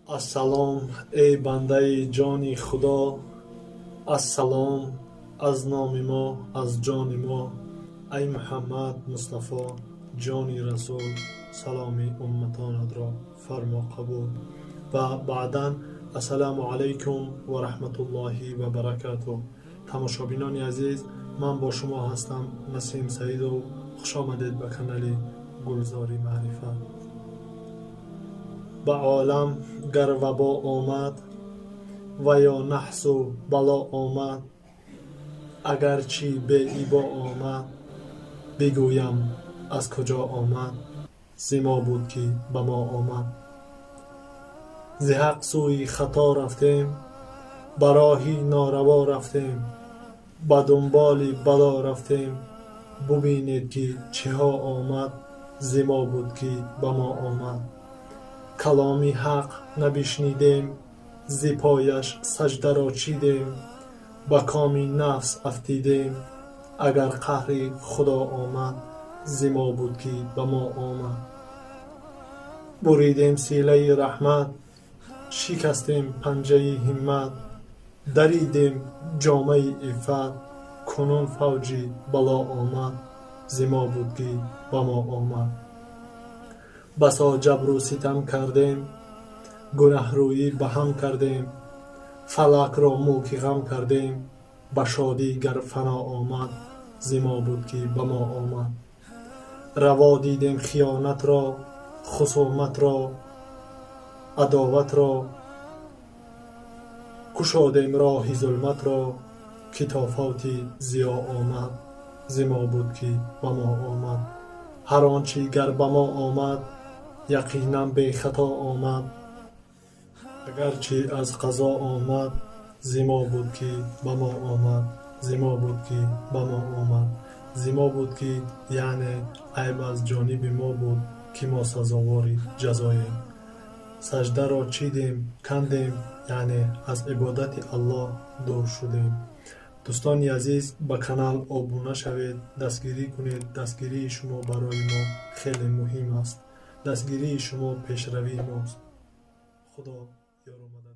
السلام ای بنده جان خدا، السلام از نام ما از جان ما. ای محمد مصطفی جان رسول، سلام امتانت را فرما قبول. و بعدا السلام علیکم و رحمت الله و برکاته. تماشابینان عزیز، من با شما هستم نسیم سعید و خوش آمدید به کانال گلزاری معرفت. به عالم گر وبا آمد و یا نحس و بلا آمد، اگرچی به ایبا آمد بگویم از کجا آمد، زما بود که به ما آمد. ز حق سوی خطا رفتیم، به راهی ناروا رفتیم، به دنبال بلا رفتیم، ببینید که چه ها آمد، زما بود که به ما آمد. کلامی حق نبشنیدیم، ز پایش سجده را چیدیم، به کام نفس افتیدیم، اگر قهر خدا آمد، زما بود که به ما آمد. بریدیم سیله رحمت، شکستیم پنجه همت، دریدیم جامه عفت، کنون فوج بلا آمد، زما بود که به ما آمد. بسا جبر و ستم کردیم، گناه رویی به هم کردیم، فلک را ملک غم کردیم، به شادی گر فنا آمد، زما بود که به ما آمد. روا دیدیم خیانت را، خصومت را، عداوت را، گشادیم راه ظلمت را، که تفاوت ضیا آمد، زما بود که به ما آمد. هر آنچه گر به ما آمد، یقینا به خطا آمد، اگرچه از قضا آمد، زما بود که به ما آمد، زما بود که به ما آمد. زما بود که یعنی عیب از جانب ما بود که ما سزاوار جزاییم. سجده را چیدیم کندیم، یعنی از عبادت الله دور شدیم. دوستان عزیز، به کانال ابونه شوید، دستگیری کنید. دستگیری شما برای ما خیلی مهم است. دستگیری شما پیشروی ماست. خدا یار و مدد.